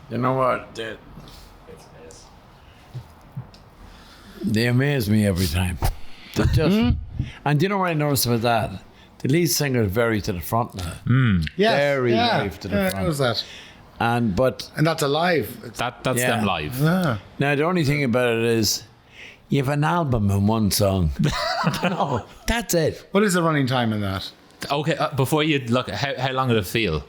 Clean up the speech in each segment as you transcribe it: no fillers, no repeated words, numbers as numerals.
You know what? They amaze me every time. They just, and you know what I noticed about that? The lead singer is very to the front now. Yes, Very live to the front. I noticed that. And that's alive. That's Yeah. them live. Yeah. now the only thing about it is you have an album in one song. No, that's it. What is the running time in that? Okay, before you look, how long did it feel?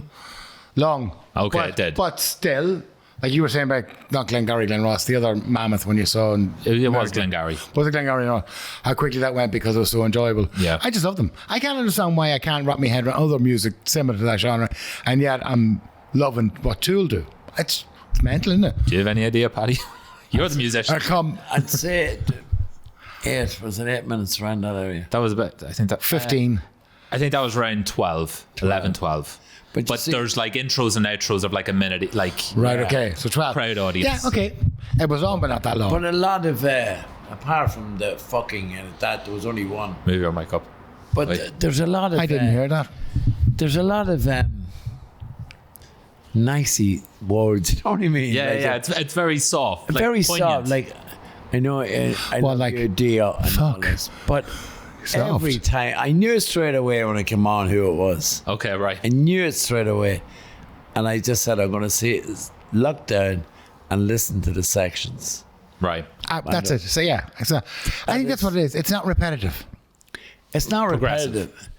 Long. Okay, but, it did. But still, like you were saying about not Glengarry, Glen Ross, the other mammoth when you saw. It was Glengarry. Was it Glengarry? No. How quickly that went because it was so enjoyable. Yeah. I just love them. I can't understand why I can't wrap my head around other music similar to that genre, and yet I'm loving what Tool do. It's mental, isn't it? Do you have any idea, Paddy? You're the musician. I'd say 8 minutes around that area. That was about, I think that 15. I think that was around 11, 12. But But, you see- there's like intros and outros of like a minute, like Right, okay. So 12. crowd audience. Yeah, okay. It was on, but not that long. But a lot of, apart from the fucking and that, there was only one. Move your mic up. But Wait. there's a lot of. I didn't hear that. There's a lot of nicey words. You know what I mean? Yeah, Like, yeah. It's very soft. Like very poignant. soft. Like I know, I Well, love like, your deal and all fuck. this, but Soft. every time I knew straight away when it came on who it was. Okay, right. I knew it straight away, and I just said I'm going to see it, look down and listen to the sections. Right. That's it. So yeah, I think that's what it is. It's not repetitive. It's not Progressive. repetitive.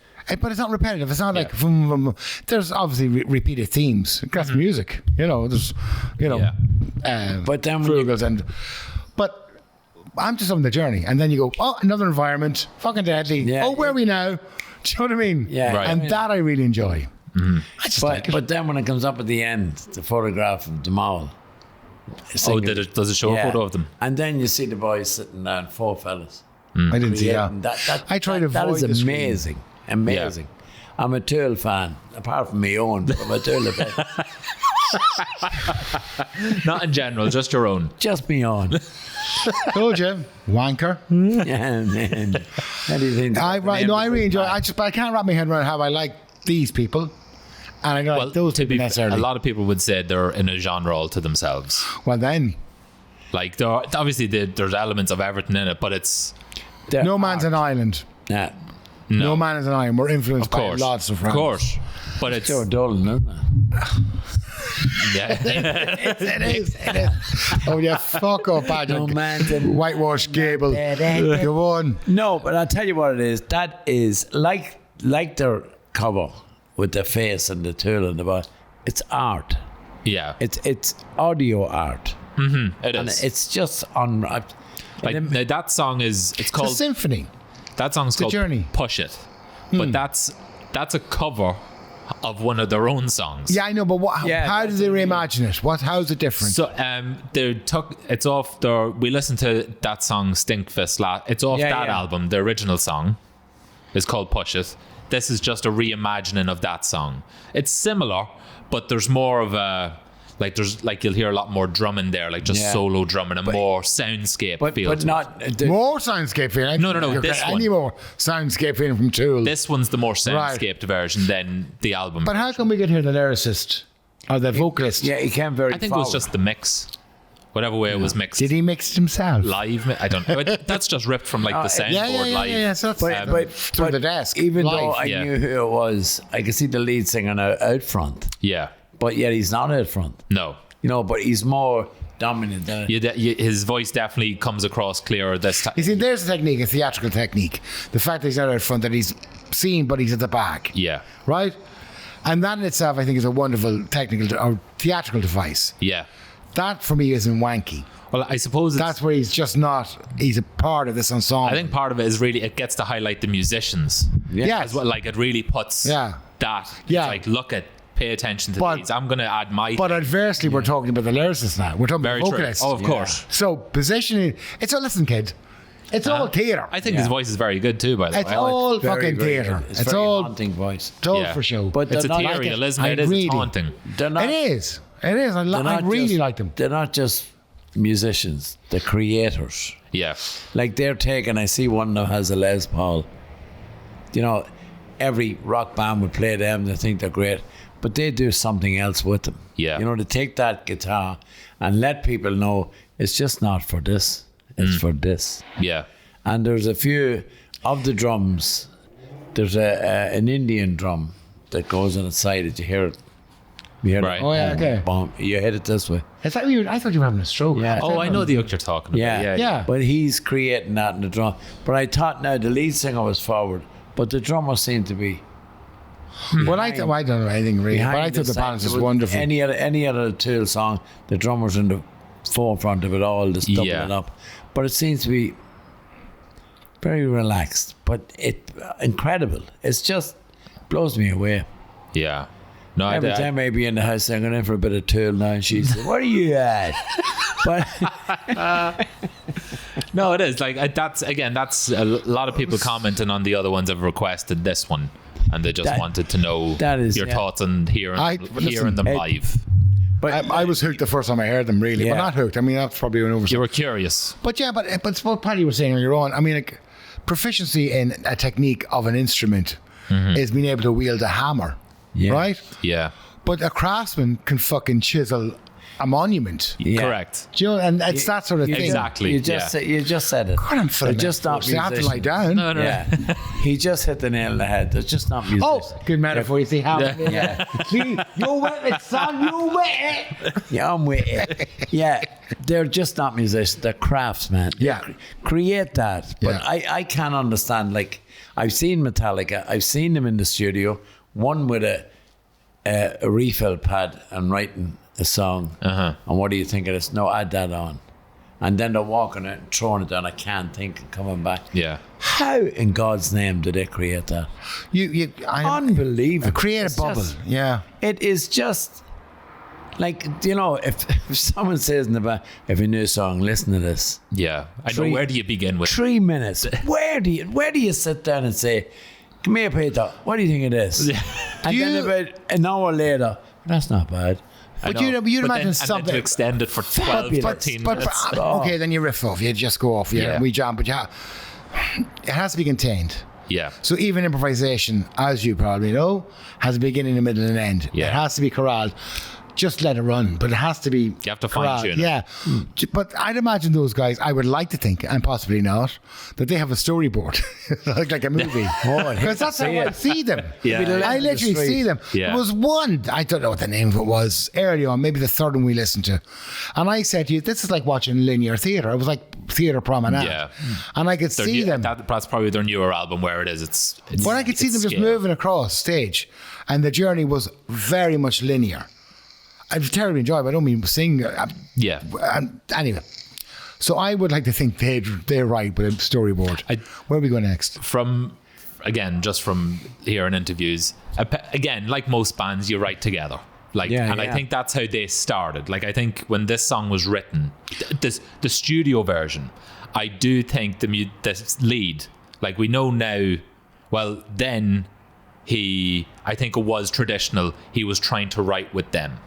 But it's not repetitive. It's not like vroom, vroom, vroom. There's obviously repeated themes. That's music. There's But then when you- frugals but I'm just on the journey, and then you go, oh, another environment, fucking deadly. Yeah. Oh, where are we now? Do you know what I mean? Yeah. Right. And that I really enjoy. I just like But it. but then when it comes up at the end, the photograph of them all. Oh, does it show a photo of them? And then you see the boys sitting down, 4 fellas. I didn't see that. creating that. I try to That avoid the is screen. amazing. Amazing. I'm a Tool fan, apart from my own, but I'm a Tool fan. Not in general, just your own. Just me own. Told you, wanker. Yeah, man. Anything. I really enjoy it. But I can't wrap my head around how I like these people. And I don't like those to people be necessarily. a lot of people would say they're in a genre all to themselves. Well, then, Like, obviously there's elements of everything in it, but it's no man's an island. Yeah. No man is an island. We're influenced of course, by lots of of friends. course. But it's So dull, isn't it? yeah. It is. Oh, yeah, fuck up, Paddy. No man's an Whitewash gable. Go on. No, but I'll tell you what it is. That is like their cover with the face and the tool and the bot. It's art. Yeah, It's audio art. it And is. it's just on. Like now that song is it's It's a called symphony. that song's The called Journey. Push It, but that's a cover of one of their own songs. Yeah, I know, but Yeah, how did that's they what I mean. reimagine it? How's it different? So they took it's off their. We listened to that song Stinkfist It's off Yeah, that yeah. album. The original song is called Push It. This is just a reimagining of that song. It's similar, but there's more of a like you'll hear a lot more drumming there, like just Yeah. solo drumming and more soundscape feel. but to not. more soundscape feeling. No, You're this getting one. Any more soundscape feeling from Tool. This one's the more soundscaped version than the album. But how come we could hear the lyricist or the vocalist? Yeah, he came very. I think it was just the mix, whatever way it was mixed. Did he mix it himself? Live? I don't know. That's just ripped from like the soundboard live. Yeah. So it's through the desk. Even live. though I yeah. knew who it was, I could see the lead singer now out front. Yeah. But yet he's not out front. No. But he's more dominant than. His voice definitely comes across clearer this time. You see, there's a technique, a theatrical technique. The fact that he's not out front, that he's seen, but he's at the back. Yeah. Right? And that in itself, I think, is a wonderful technical or theatrical device. Yeah. That, for me, isn't wanky. Well, I suppose That's where he's just not, he's a part of this ensemble. I think part of it is really it gets to highlight the musicians. Yeah. As well, like it really puts Yeah. that. Yeah. It's like pay attention to But- these. I'm going to add my. But adversely, we're talking about the lyricist now. We're talking very about true. vocalists. Oh, of course. So positioning, it's a listen, kid. It's all theatre. I think his voice is very good too. By the It's way, all Very, fucking very theatre. good. It's very all haunting voice. it's all Yeah. for show. But it's they're not ethereal, like it. isn't I it? It is. really- It's haunting. They're not. It is. It is. I they're not really just- like them. They're not just musicians. They're creators. Yeah. Like they're taking. I see one that has a Les Paul. Every rock band would play them. They think they're great, but they do something else with them. Yeah. You know, they take that guitar and let people know it's just not for this. It's for this. Yeah. And there's a few of the drums. There's an Indian drum that goes on the side that you hear it. You hear Right. it, Oh, yeah, okay. boom, you hit it this way. I thought you were having a stroke. Yeah. Oh, I know the yoke you're talking about. Yeah. Yeah. But he's creating that in the drum. But I thought now the lead singer was forward, but the drummer seemed to be Well, I don't know anything really, but I behind thought the side. balance There was wonderful. Any other Tool song, the drummer's in the forefront of it all, just doubling Yeah. it up. But it seems to be very relaxed, but incredible. It's just blows me away. Yeah. No, Every time I be in the house, I'm going in for a bit of Tool now, and she says, "Where are you at?" But no, it is like that's a lot of people commenting on the other ones have requested this one, and they just wanted to know that is- your yeah. thoughts on hearing listen, them it- live. but I was hooked the first time I heard them, really, Yeah. but not hooked. I mean, that's probably an You oversight. were curious. But yeah, but it's what Paddy was saying earlier on. I mean, like, proficiency in a technique of an instrument is being able to wield a hammer, Yeah. right? Yeah. But a craftsman can fucking chisel a monument. yeah. Correct. Do you know? And it's that sort of thing. Exactly. You just you just said it. God, I'm feeling They're just not You have to lie musicians. down. No, no. Yeah, he just hit the nail on the head. They're just not musicians. Oh, good metaphor. You see how? Yeah. See, you with it, son. You with it. Yeah, I'm with it. Yeah, they're just not musicians. They're craftsmen. Yeah. Create that. But Yeah. I can't understand. Like, I've seen Metallica. I've seen them in the studio. One with a refill pad and writing a song. Uh-huh. And what do you think of this? No, add that on. And then they're walking out and throwing it down. I can't think and coming back. Yeah. How in God's name did they create that? Unbelievable. Create It's a bubble. just- Yeah. It is just like, you know, if someone says in the back, if you knew a song, listen to this. Yeah. I know. Three- Where do you begin with? 3 minutes. Where do you sit down and say, "Come here, Peter, what do you think of this?" And then about an hour later, that's not bad. I But know. you'd imagine then, and then something- to extend it for 12, But- 13 But minutes. okay, then you riff off. You just go off. Yeah. We jam. But yeah, it has to be contained. Yeah. So even improvisation, as you probably know, has a beginning, a middle, and an end. Yeah. It has to be corralled. Just let it run, but it has to be. You have to fine-tune it. Yeah, but I'd imagine those guys. I would like to think, and possibly not, that they have a storyboard, like a movie. Because that's how I see them. Yeah. I literally see them. Yeah. There was one. I don't know what the name of it was earlier on, maybe the third one we listened to, and I said to you, "This is like watching linear theatre." It was like theatre promenade. Yeah. And I could see them. That's probably their newer album where it is. It's But I could see it's them just scale. moving across stage, and the journey was very much linear. I terribly enjoyed it. I don't mean sing. Yeah. Anyway, so I would like to think they're right with a storyboard. Where we go next? Just from hearing interviews, again, like most bands, you write together. I think that's how they started. Like, I think when this song was written, the studio version, I do think the lead, like we know now, well, then I think it was traditional. He was trying to write with them.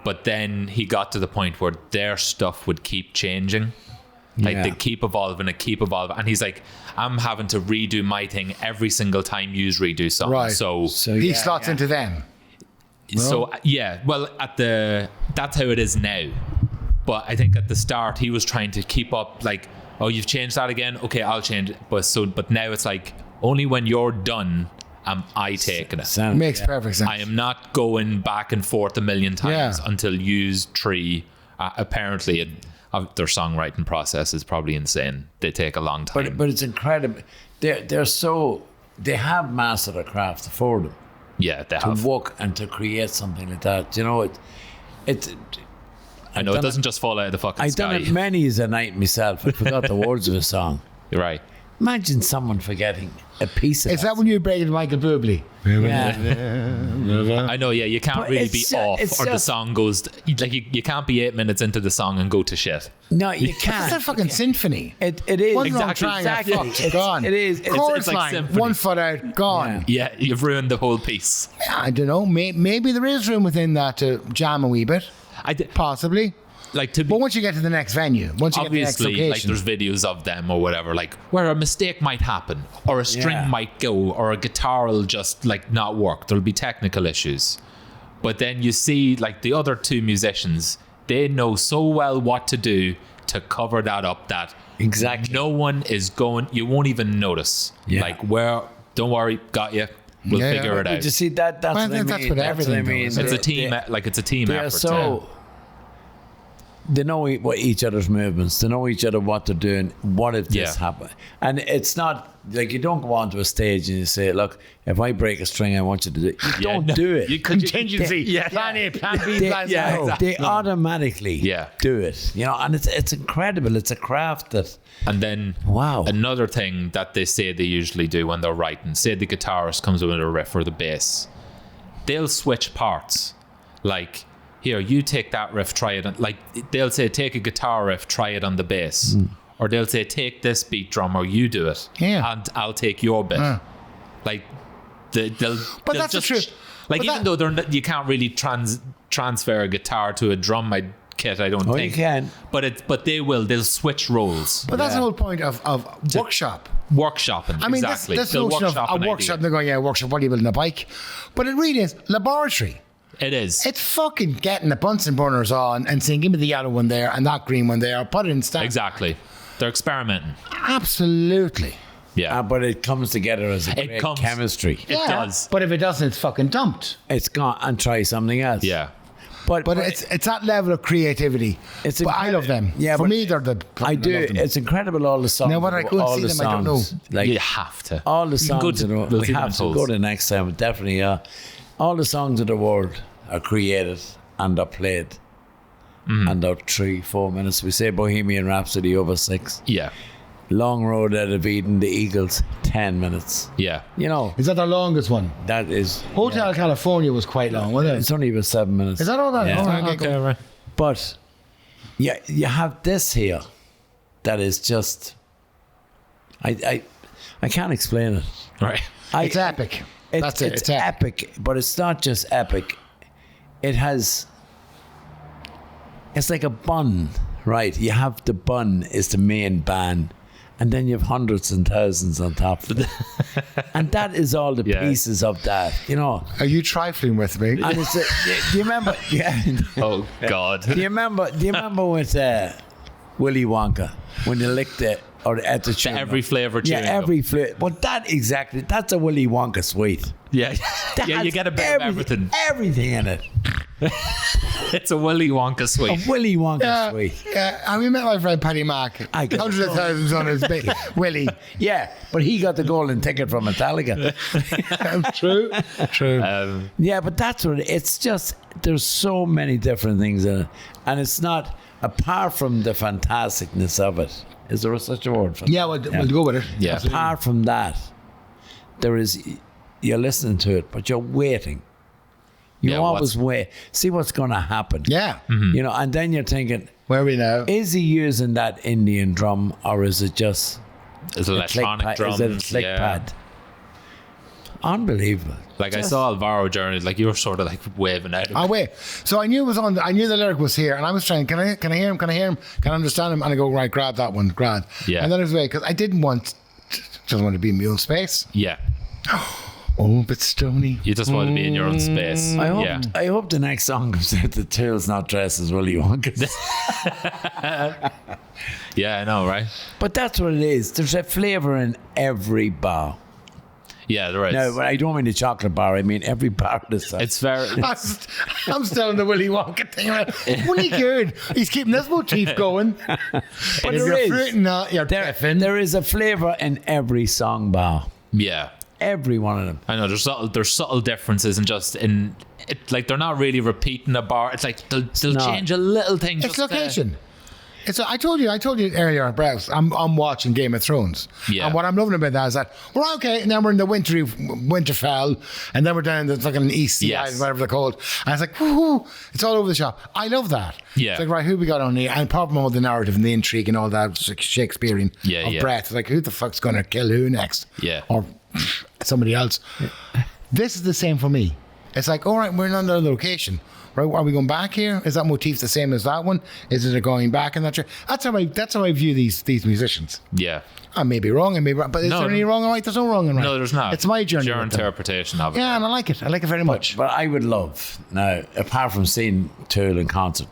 But then he got to the point where their stuff would keep changing. Like they keep evolving. And he's like, I'm having to redo my thing every single time you redo something. Right. So He slots into them. well, that's how it is now. But I think at the start he was trying to keep up, like, oh, you've changed that again? Okay, I'll change it. But now it's like, only when you're done am I taking it. Makes perfect sense. I am not going back and forth a million times until use tree. Apparently, their songwriting process is probably insane. They take a long time. But it's incredible. They have mastered a craft for them yeah, they to have. work and to create something like that. You know, I know it doesn't just fall out of the fucking I've sky. done it many a night myself. I forgot the words of a song. You're right. Imagine someone forgetting a piece of Is that when you break into Michael Bublé? Yeah. I know, yeah, you can't But really it's be ju- off, it's or the just- song goes like you can't be 8 minutes into the song and go to shit. No, you It's can't. a fucking symphony. It is. One wrong Exactly, triangle, exactly. fucked, It's- gone. it is. It's- Chorus it's like line, symphony. 1 foot out, gone. Yeah, you've ruined the whole piece. I don't know. Maybe there is room within that to jam a wee bit. Possibly. Like to be, But once you get to the next venue, once you get to the next obviously, like location. there's videos of them or whatever, like where a mistake might happen, or a string Yeah. might go, or a guitar will just like not work. There'll be technical issues. But then you see like the other two musicians, they know so well what to do to cover that up that exactly no one is going, you won't even notice. Yeah. Like, don't worry, got you. We'll figure it out. But you see, that's what I mean. That's what everything mean. does. It's a team, it's a team They're effort. so they know what each other's movements. They know each other what they're doing. What if this happens? And it's not like you don't go onto a stage and you say, "Look, if I break a string, I want you to do it." You don't do it. Contingency. Plan A, plan B, plan C. They automatically do it. You know, and it's incredible. It's a craft that. And then another thing that they say they usually do when they're writing, say the guitarist comes with a riff or the bass, they'll switch parts. Like, here, you take that riff, try it on, like they'll say take a guitar riff, try it on the bass. Or they'll say take this beat drum or you do it. And I'll take your bit. Like they'll that's just, the truth. Like, even though you can't really transfer a guitar to a drum kit, I don't think. You can. But they'll switch roles. But that's the whole point of workshop. Workshopping. I mean, exactly. that's the notion of a workshop. They're going, workshop, what are you building a bike? But it really is laboratory. It is. It's fucking getting the Bunsen burners on and saying, give me the yellow one there and that green one there. Put it in stand. Exactly. They're experimenting. Absolutely. Yeah. But it comes together as a great chemistry. It does. But if it doesn't, it's fucking dumped. It's gone and try something else. Yeah. But it's that level of creativity. But I love them. Yeah, for me, they're the. I do. It's incredible. All the songs. Now, when I go and see them, I don't know. Like, you have to. All the songs. We have to go to the next time. Definitely. All the songs of the world are created and are played. And they're 3-4 minutes. We say Bohemian Rhapsody over 6. Yeah. Long Road Out of Eden, the Eagles, 10 minutes. Yeah. You know. Is that the longest one? That is. Hotel California was quite long, wasn't it? It's only about 7 minutes. Is that all that? Yeah. Okay. But you have this here that is just. I can't explain it. Right. It's epic. That's it. It's epic, but it's not just epic. It has. It's like a bun, right? You have the bun is the main band, and then you have hundreds and thousands on top of it. And that is all the pieces of that, you know. Are you trifling with me? And it's do you remember? Yeah. Oh God. Do you remember with Willy Wonka when they licked it or at the chewing every flavour chewing gum? Every flavour. But that's a Willy Wonka sweet. Yeah. Yeah, you get a bit of everything. Everything in it. It's a Willy Wonka sweet. A Willy Wonka sweet. Yeah, and we met my friend Paddy Mark. Hundreds of thousands on his bit. Willy. Yeah, but he got the golden ticket from Metallica. True. Yeah, but that's what it's just. There's so many different things in it, and it's not apart from the fantasticness of it. Is there such a word for it? Yeah, we'll go with it. Yeah. Apart from that, there is. You're listening to it, but you're waiting. You always wait, see what's going to happen. Yeah. Mm-hmm. You know, and then you're thinking, where are we now? Is he using that Indian drum, or is it just it's electronic drums? Is it a click pad? Unbelievable. Like I saw Alvaro Journey, like you were sort of like waving out. Oh wait, so I knew it was on. I knew the lyric was here, and I was trying. Can I hear him? Can I hear him? Can I understand him? And I go right, grab that one, grab. Yeah. And then it was away because I didn't want, just want to be in my own space. Yeah. Oh, but Stony. You just want to be in your own space. I hope the next song comes out the Tool's not dressed as Willy Wonka. Yeah, I know, right? But that's what it is. There's a flavour in every bar. Yeah, there is. No, I don't mean the chocolate bar. I mean every bar of the song. It's very... I'm still in the Willy Wonka thing. Willy good. He's keeping this motif going. But there is a flavour in every song bar. Yeah. Every one of them. I know there's subtle differences and just in it, like they're not really repeating a bar. It's like they'll change a little thing. It's location. I told you earlier at breakfast. I'm watching Game of Thrones. Yeah. And what I'm loving about that is that we're okay, and then we're in the Winterfell, and then we're down in the fucking East Sea Island, whatever they're called. And it's like, woohoo, it's all over the shop. I love that. Yeah. It's like, right, who we got on here? And apart from all the narrative and the intrigue and all that Shakespearean of breath, it's like, who the fuck's going to kill who next? Yeah. Or somebody else. This is the same for me. It's like, all right, we're in another location. right, are we going back here? Is that motif the same as that one? Is it a going back in that? That's how I view these musicians. Yeah. I may be wrong, but is there any wrong and right? There's no wrong and right. No, there's not. It's my journey. It's your interpretation of it. Yeah, and I like it. I like it very much. But I would love, now, apart from seeing Tool in concert,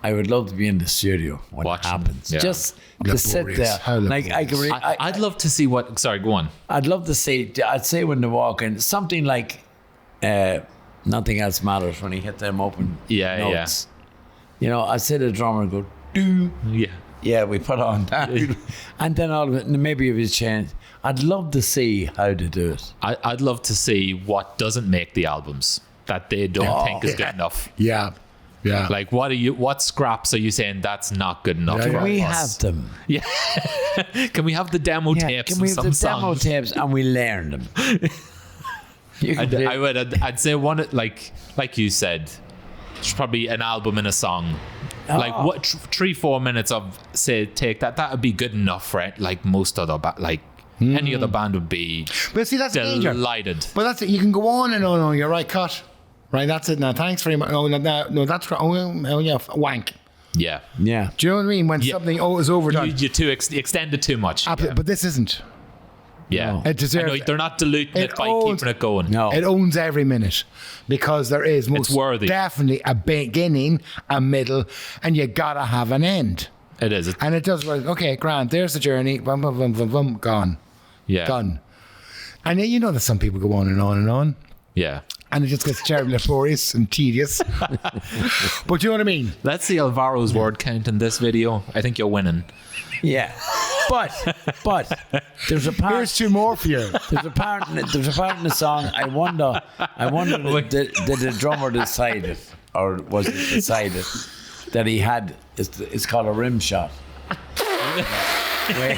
I would love to be in the studio when it happens. Yeah. Just to sit there. Like I'd love to see what. Sorry, go on. I'd love to see. I'd say when they walk in, something like Nothing Else Matters, when he hit them open notes. You know, I'd say the drummer go, do. Yeah, we put on that. And then all of it, maybe if it's changed. I'd love to see how to do it. I'd love to see what doesn't make the albums that they don't think is good enough. Yeah. Like, what scraps are you saying that's not good enough? Can we have them? Yeah. Can we have the demo tapes? Can we have the songs? demo tapes and we learn them? I'd say one, like you said, it's probably an album and a song. Like what 3-4 minutes of, say, take that would be good enough for it. Like most other any other band would be. But see, that's delighted. Danger. But that's it. You can go on and on. Oh, you're right. Cut. Right. That's it. Now, thanks very much. No, that's oh yeah, wank. Yeah. Do you know what I mean? When something is overdone, you extended too much. Absolutely. But this isn't. Yeah, no. It deserves. I know, they're not diluting it by keeping it going. No, it owns every minute because there is it's worthy. Definitely a beginning, a middle, and you gotta have an end. It is, and it does. Okay, grand. There's the journey. Boom, boom, boom, boom, boom. Gone. Yeah, done. And you know that some people go on and on and on. Yeah. And it just gets terribly laborious and tedious. But you know what I mean? Let's see Alvaro's word count in this video. I think you're winning. Yeah. But there's a part. Here's 2 more for you. There's a part in the song. I wonder did the drummer decide it, or was it decided that he had? It's called a rim shot. I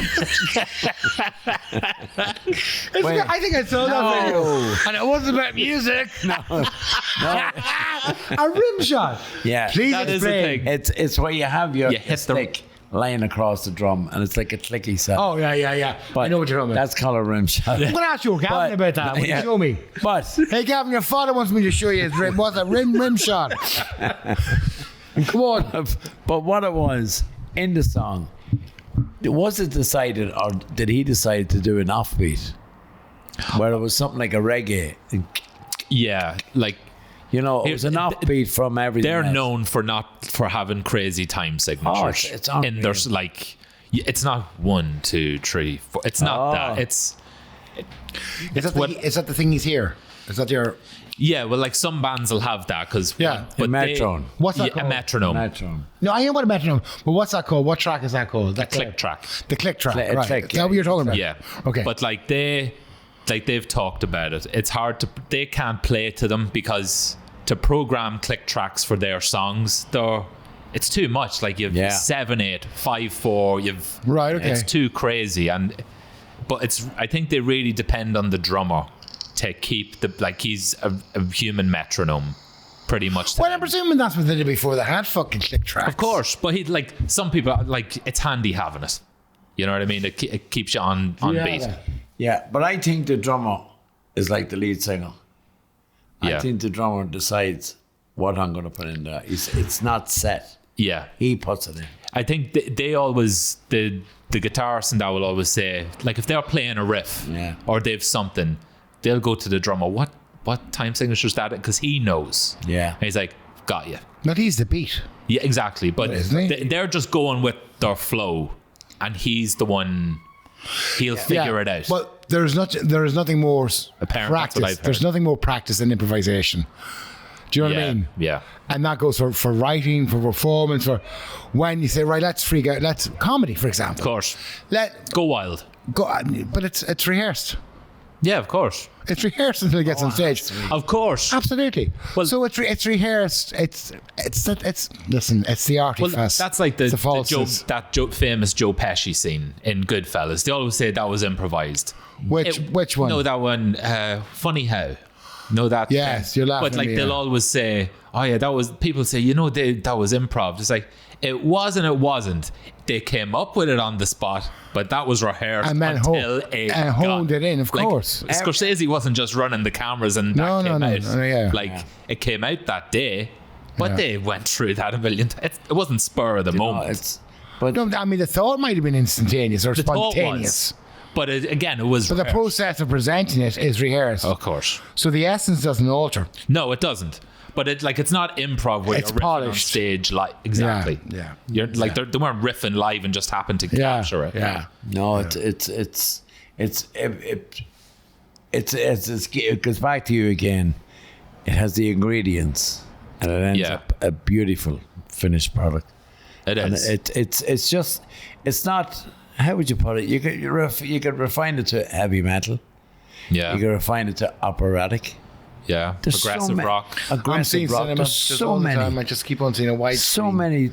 think I saw that video, and it wasn't about music. No. A rim shot. Yeah, please that explain. Is it's where you have your hit stick laying across the drum, and it's like a clicky sound. Oh yeah. But I know what you're talking about. That's called a rim shot. I'm gonna ask you, Gavin, about that. Will you show me? But hey, Gavin, your father wants me to show you his rim. What's a rim shot? Come on. But what it was in the song. Was it decided, or did he decide to do an offbeat where it was something like a reggae? Yeah, like, you know, it was an offbeat from everything. They're else. known for having crazy time signatures. It's and there's like, it's not 1, 2, 3, 4. It's not that. Is that the thing he's here? Is that your? Yeah, well, like some bands will have that because a metronome. What's that called? A metronome. No, I know what a metronome. But what's that called? What track is that called? The click track. The click track. Right. Click, Is that what you're talking about? Yeah. Okay. But like they've talked about it. It's hard to. They can't play to them because to program click tracks for their songs, it's too much. Like you've 7/8, 5/4. You've right. Okay. It's too crazy, but I think they really depend on the drummer to keep he's a human metronome, pretty much. Well, I'm presuming that's what they did before they had fucking click tracks. Of course, but some people it's handy having it. You know what I mean? It keeps you on beat. Yeah, but I think the drummer is like the lead singer. I think the drummer decides what I'm going to put in there. It's not set. Yeah, he puts it in. I think they always the guitarist and that will always say, like, if they're playing a riff or they've something, they'll go to the drummer. What time signature is that? Because he knows. Yeah, and he's like, got you. Not he's the beat. Yeah, exactly. But they're just going with their flow, and he's the one. He'll figure it out. But there is nothing more practice. There's nothing more practice than improvisation. Do you know what I mean? Yeah. And that goes for writing, for performance, for when you say, right, let's freak out. Let's comedy, for example. Of course. Go wild. But it's rehearsed. Yeah, of course. It's rehearsed until it gets on stage. Of course. Absolutely. Well, so it's rehearsed. It's the artifice. Well, that's like the famous Joe Pesci scene in Goodfellas. They always say that was improvised. Which one? No, that one. Funny How. No, that. Yes, you're laughing. But like they'll always say, "Oh yeah, that was." People say, that was improv. It's like it was and it wasn't. They came up with it on the spot, but that was rehearsed and then honed it in. Of course, Scorsese wasn't just running the cameras and that came out. Yeah. Like it came out that day, But they went through that a million times. It wasn't spur of the moment. No, I mean, the thought might have been instantaneous or The thought spontaneous. was. But again, it was. But the process of presenting it is rehearsed. Of course. So the essence doesn't alter. No, it doesn't. But it's not improv where It's you're riffing polished. on stage exactly. Yeah. You're like they weren't riffing live and just happened to capture it. Yeah. No, it goes back to you again. It has the ingredients, and it ends up a beautiful finished product. It is. And it's just, it's not. How would you put it? You could refine it to heavy metal. Yeah. You could refine it to operatic. Yeah. There's Progressive rock. I'm seeing Aggressive rock. cinema There's just so all the many. time. I just keep on seeing a wide So screen. many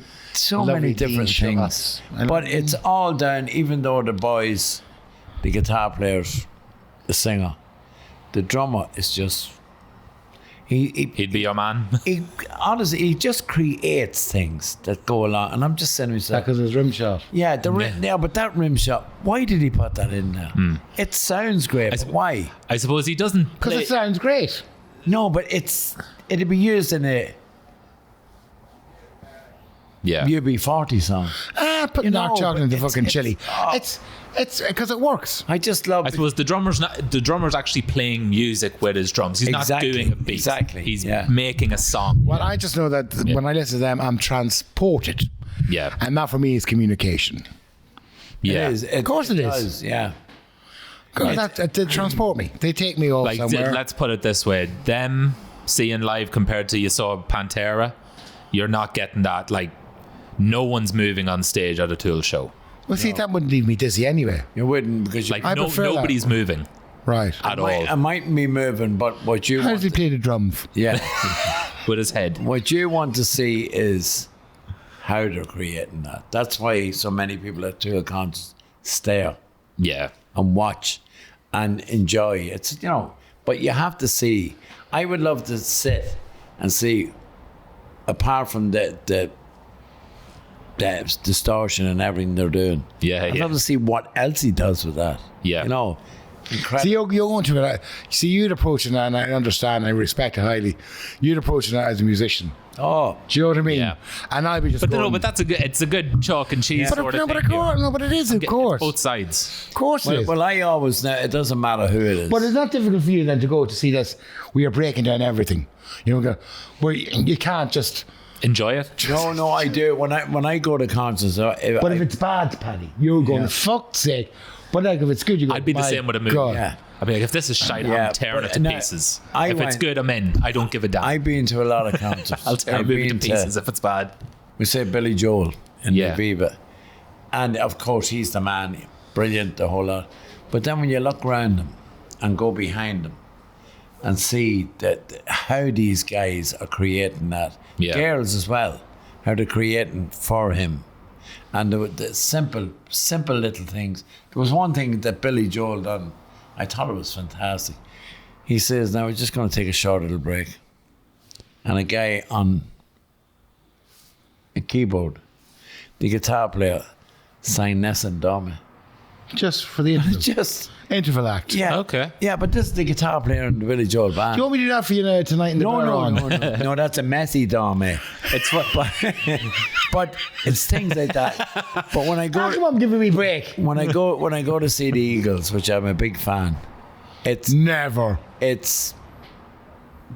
Lovely different teen things. shots. I But know. it's all down, even though the boys, the guitar players, the singer, the drummer is just, He'd be your man. honestly, he just creates things that go along. And I'm just saying to myself, Because it's rim shot. yeah, but that rim shot, why did he put that in there? It sounds great, but why? I suppose he doesn't. Because it sounds great. No, but it'd be used in a Yeah. UB40 song. Putting dark know, chocolate but into it's- fucking it's- chili. oh. It's because it works. I just love I suppose the drummer's actually playing music with his drums. He's Exactly, not doing a beat. exactly, He's yeah. making a song. Well, I just know that when I listen to them, I'm transported. Yeah. And that for me is communication. Yeah. It is. Of course it is. does, yeah. They transport me. They take me off Like, somewhere. let's put it this way: them seeing live compared to you saw Pantera, you're not getting that. Like, no one's moving on stage at a Tool show. Well, see, that wouldn't leave me dizzy anyway. You wouldn't because you Like, I prefer that. nobody's moving Right. at I all might be moving, but what you How want does he play the drums? yeah, with his head. what you want to see is how they're creating that. That's why so many people at Tool concerts stare Yeah. and watch and enjoy. It's but you have to see. I would love to sit and see, apart from the distortion and everything they're doing. Yeah, I'd yeah. love to see what else he does with that. Yeah. Incredible. See, you're going to it. See, you'd approach it, and I understand, I respect it highly. You'd approach it as a musician. Oh, Do you know what I mean? Yeah. And I'd be just But going, but it's a good chalk and cheese But sort no, of but thing. of course, no, but it is, of course. Both sides. Of course it is. well, I always know it doesn't matter who it is. But it's not difficult for you then to go to see this. We are breaking down everything. Where you can't just. Enjoy it. no, I do. When I go to concerts, But if it's bad, Paddy, you're going, fuck's sake. But like if it's good, you go, I'd be the "My same with a movie. God." Yeah. I'd be like, if this is shite, Yeah, I'm tearing but it to no, pieces. I If it's went- good, I'm in. I don't give a damn. I've been to a lot of concerts. I'll tear a I've movie to been pieces if it's bad. We say Billy Joel in Yeah. the Aviva. And of course, he's the man, brilliant, the whole lot. But then when you look around him and go behind him and see that how these guys are creating that, Yeah. girls as well, how they're creating for him. And the simple little things. There was one thing that Billy Joel done. I thought it was fantastic. He says, now we're just going to take a short little break. And a guy on a keyboard, the guitar player, sang Ness and Dome. Just for the interval. Just, Interval act. yeah. Okay. Yeah, but this is the guitar player in the Billy Joel band. Do you want me to do that for you tonight in the bar on? No, that's a messy Dome. It's what, but it's things like that. But when I go, Come on, give me a break. when I go to see the Eagles, which I'm a big fan, it's Never.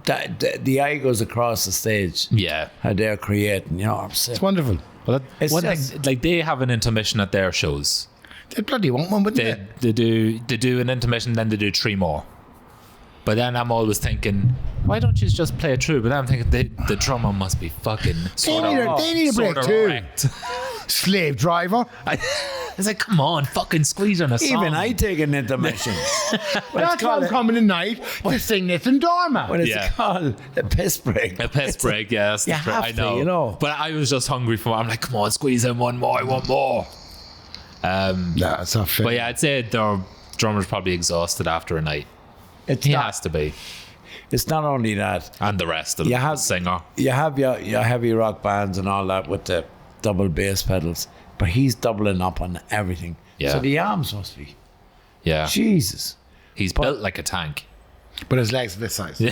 that the eye goes across the stage. Yeah. How they're creating, I'm saying. It's wonderful. Well, It's one just- thing, like they have an intermission at their shows. They bloody want one, wouldn't They do an intermission, then they do 3 more. But then I'm always thinking, why don't you just play it through? But then I'm thinking the drummer must be fucking They need a break too. wrecked. Slave driver. It's like, come on, fucking squeeze on a song. Even I take an intermission. That's why I'm coming tonight to sing this in Dharma. When it's Yeah. called a piss break. A piss break, yeah. That's You the have I to, know. But I was just hungry for more. I'm like, come on, squeeze in one more. I want more. Nah, it's not fair. But yeah, I'd say their drummer's probably exhausted after a night. It's He not, has to be. it's not only that. And the rest of You the have- singer. You have your heavy rock bands and all that with the double bass pedals, but he's doubling up on everything. Yeah. So the arms must be. Yeah. Jesus. He's built like a tank. But his legs are this size.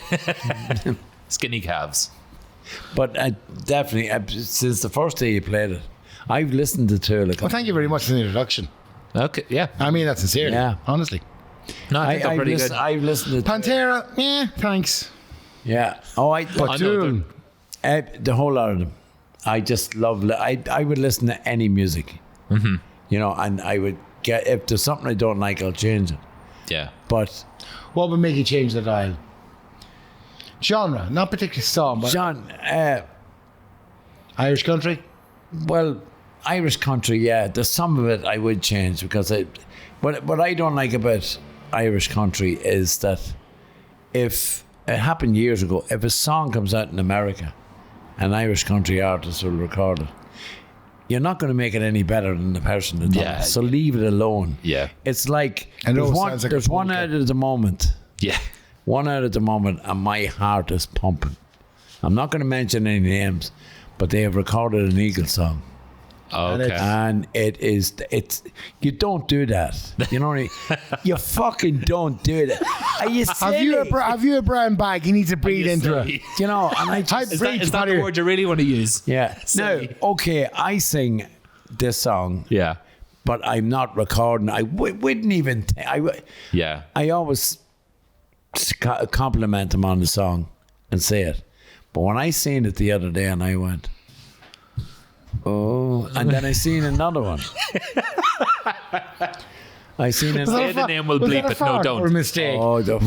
Skinny calves. But definitely, since the first day you played it, I've listened to Tool. Well, thank you very much for the introduction. Okay, yeah. I mean that sincerely. Yeah. Honestly. No, I think they're pretty good. I've listened to Pantera, yeah, thanks. Yeah. Oh, But Tool, the whole lot of them. I just love. I would listen to any music. Mm-hmm. You know, and I would get, if there's something I don't like, I'll change it. Yeah. But what would make you change the dial? Genre, not particularly song, but John, Irish country. well, Irish country, yeah. There's some of it I would change because what I don't like about Irish country is that if it happened years ago, if a song comes out in America, an Irish country artist will record it, you're not going to make it any better than the person that done it. So leave it alone. Yeah. It's like And there's one out at the moment. Yeah. One out at the moment, and my heart is pumping. I'm not going to mention any names, but they have recorded an Eagles song. Okay. And it's you don't do that. You know what I mean? You fucking don't do that. Are you silly? Have you a brown bag? You need to breathe into it. You know, and I just, Is that the word you really want to use? yeah. No, okay, I sing this song, Yeah. but I'm not recording. I wouldn't even. Yeah. I always compliment him on the song and say it. But when I seen it the other day and I went, oh, and then I seen another one. I seen Say the name will bleep it. No, don't. Or a mistake. Oh, the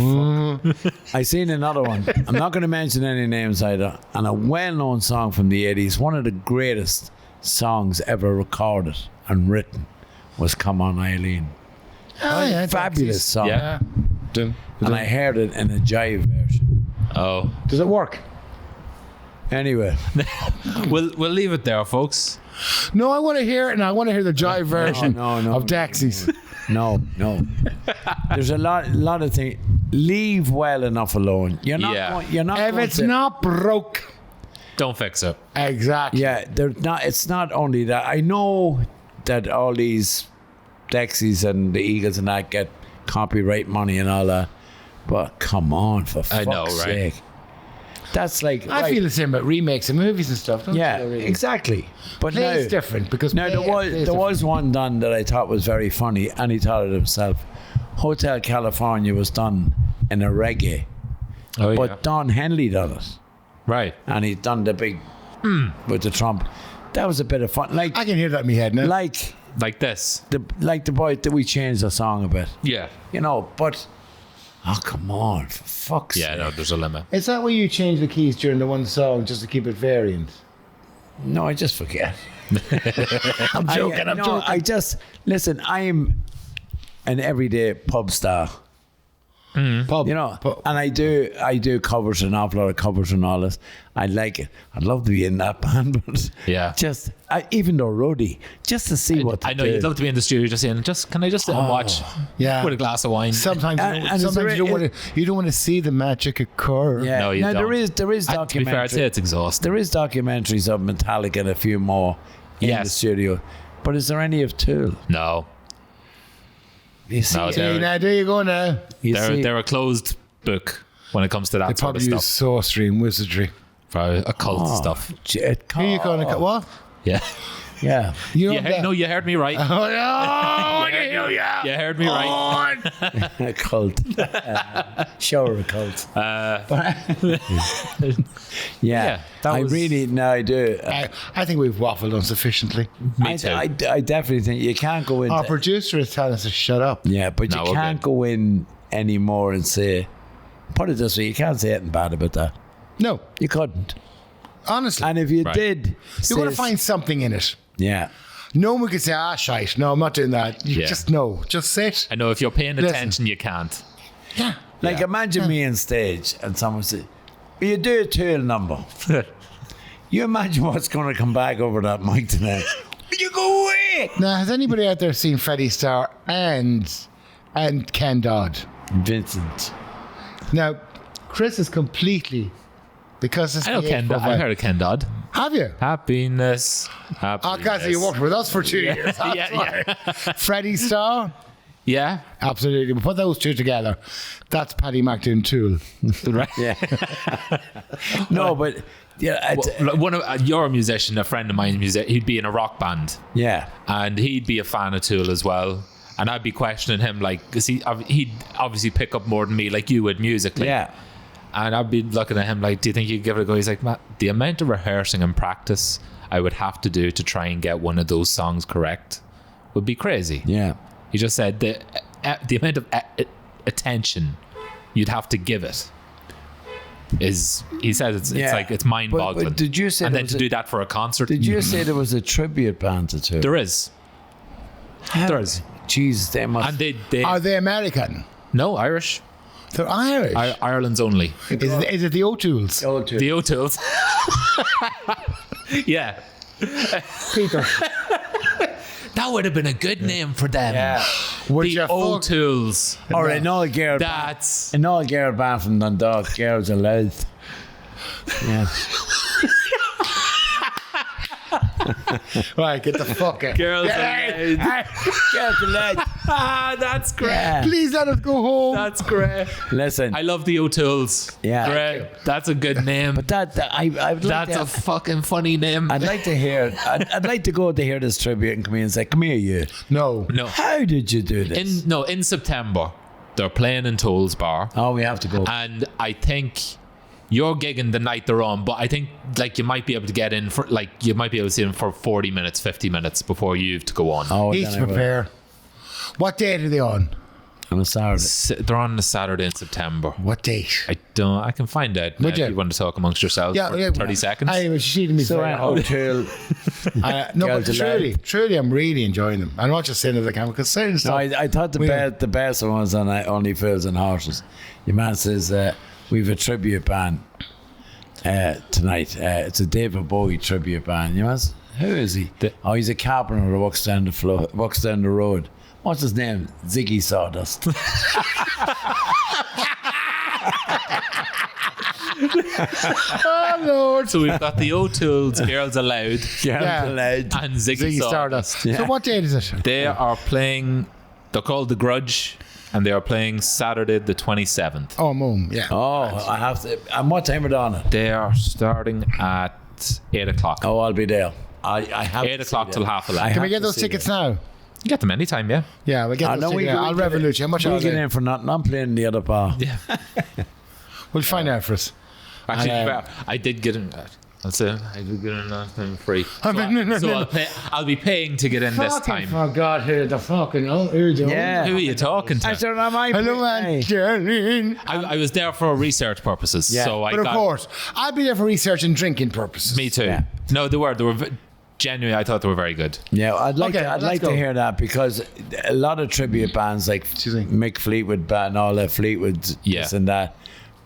fuck. I seen another one. I'm not going to mention any names either. And a well-known song from the 80s, one of the greatest songs ever recorded and written was Come On Eileen. Oh, yeah, Fabulous song. Yeah. And I heard it in a jive version. Oh. Does it work? Anyway. We'll leave it there, folks. No, I want to hear it, and I want to hear the jive version of Dexys. No. There's a lot of things. Leave well enough alone. You're not. Yeah. You're not. If going it's to- not broke, Don't fix it. exactly. Yeah, they're not. It's not only that. I know that all these Dexys and the Eagles and that get copyright money and all that, but come on, for fuck's know, right? sake. That's like I feel the same about remakes of movies and stuff. Don't yeah, you, really? exactly. But Play's now, different because now there was one done that I thought was very funny, and he thought it himself. Hotel California was done in a reggae, Oh, but yeah. Don Henley done it, Right. and he done the big with the trump. That was a bit of fun. Like I can hear that in my head now. like Like this. the boy that we changed the song a bit, Yeah. you know. But oh, come on, for fuck's Yeah, sake. no, there's a limit. Is that where you change the keys during the one song just to keep it variant? No, I just forget. I'm joking. I'm joking. I just listen. I'm an everyday pub star, Pub. you know, Pub. and I do covers, an awful lot of covers and all this. I like it. I'd love to be in that band, but Yeah. just even though roadie, just to see what I know they you'd do. love to be in the studio just saying, can I just sit and watch Yeah. with a glass of wine? Sometimes, And sometimes you don't want to see the magic occur. Yeah, No, you now don't. there is To be fair, I'd say documentary. it's exhausting. There is documentaries of Metallica and a few more in the Yes. studio, but is there any of Tool? No. You see, No, Hey, now there you go now. you see, They're a closed book when it comes to They that sort probably of use stuff. sorcery and wizardry. For occult stuff. Who you going to what? Yeah. Yeah. You You heard, no, you heard me right. Oh, no, You heard me right. A cult. Shower a cult. Yeah, that I was- really, no, I do. I think we've waffled on sufficiently. Me too. I definitely think you can't go in. Our producer is telling us to shut up. Yeah, but No, you we're can't good. go in anymore and say, put it this way, you can't say anything bad about that. No, You couldn't. honestly. And if you Right. did, You're going to find something in it. Yeah. No one could say, shite. No, I'm not doing that. You Yeah. just know. Just sit. I know if you're paying Listen. attention, you can't. Yeah. Like imagine me on stage and someone say, "Will you do a Tool number?" You imagine what's going to come back over that mic tonight. Will you go away? Now, has anybody out there seen Freddie Starr and Ken Dodd? Vincent. Now, Chris is completely because it's I know the Ken Dodd. 845. I heard of Ken Dodd. Have you? Happiness. Oh, guys, you worked with us for 2 years. That's Yeah, why. Freddie Starr? Yeah. Absolutely. We put those two together. That's Paddy Mac doing Tool. Right. Yeah. No, but Yeah, one of you're a musician, a friend of mine, he'd be in a rock band. Yeah. And he'd be a fan of Tool as well. And I'd be questioning him, like, because he'd obviously pick up more than me, like you would musically. Yeah. And I'd be looking at him like, do you think you could give it a go? He's like, Matt, the amount of rehearsing and practice I would have to do to try and get one of those songs correct would be crazy. Yeah. He just said the amount of attention you'd have to give it is, he says it's like, it's mind-boggling. But did you say and then to do that for a concert? Did you say there was a tribute band to Tool? There is. There is. Jesus, they must. And they Are they American? No, Irish. They're Irish. Ireland's only. Is it the O'Tools? The O'Tools. Yeah. Peter. That would have been a good name for them. Yeah. The O'Tools. Or an all girl. That's an all girl band from Dundalk. Girls Allowed. Yeah. Right, get the fuck out. Girls Allowed. Girls Allowed. That's great. Yeah. Please let us go home. That's great. Listen. I love the O'Tools. Yeah. Great. That's a good name. But I would like That's a fucking funny name. I'd like to hear. I'd like to go to hear this tribute and come in and say, "Come here, you." No. How did you do this? In September, they're playing in Toll's Bar. Oh, we have to go. And I think you're gigging the night they're on, but I think like you might be able to get in for you might be able to see them for 40 minutes, 50 minutes before you have to go on. Oh, Each prepare. What date are they on? On a Saturday. They're on a Saturday in September. What date? I can find out now if you want to talk amongst yourselves for 30 seconds. I was cheating me. So O'Toole. No, but truly, I'm really enjoying them. I'm not just saying it the camera because certain stuff. No, I thought the best one was on Only Fools and Horses. Your man says we've a tribute band tonight. It's a David Bowie tribute band. You know, who is he? He's a carpenter who walks down the road. What's his name? Ziggy Sawdust. Oh Lord! So we've got the O'Tools, Girls Allowed, and Ziggy Stardust. Yeah. So what date is it? They are playing. They're called The Grudge, and they are playing Saturday the 27th. Oh, Mum, yeah. Oh, I have to. And what time are they on it? They are starting at 8 o'clock. Oh, I'll be there. I have 8 o'clock till 11:30. Can we get those tickets now? You get them anytime, yeah. Yeah, we'll get those tickets. I'll revolute you. How much are we they? get in for nothing? I'm playing the other bar. Yeah. We'll find out for us. Actually, I did get in. That's it. I did get in last time free. So I'll be paying to get in this time. For God, who the fucking Yeah. Who are you talking to? Hello, Angelina. I was there for research purposes. Yeah. So But of course, I'd be there for research and drinking purposes. Me too. Yeah. No, they were genuinely. I thought they were very good. Yeah, I'd like to hear that because a lot of tribute bands like Mick Fleetwood band, all that Fleetwood, this and that.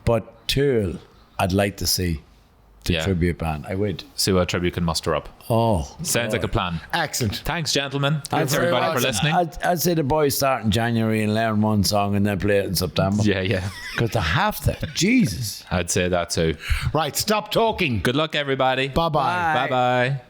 But Tool, I'd like to see the tribute band. I would see what tribute can muster up. Oh, sounds like a plan. Excellent. Thanks, gentlemen. Thanks everybody for listening. I'd say the boys start in January and learn one song and then play it in September. Yeah. Because they have to. Jesus. I'd say that too. Right, stop talking. Good luck, everybody. Bye-bye. Bye-bye.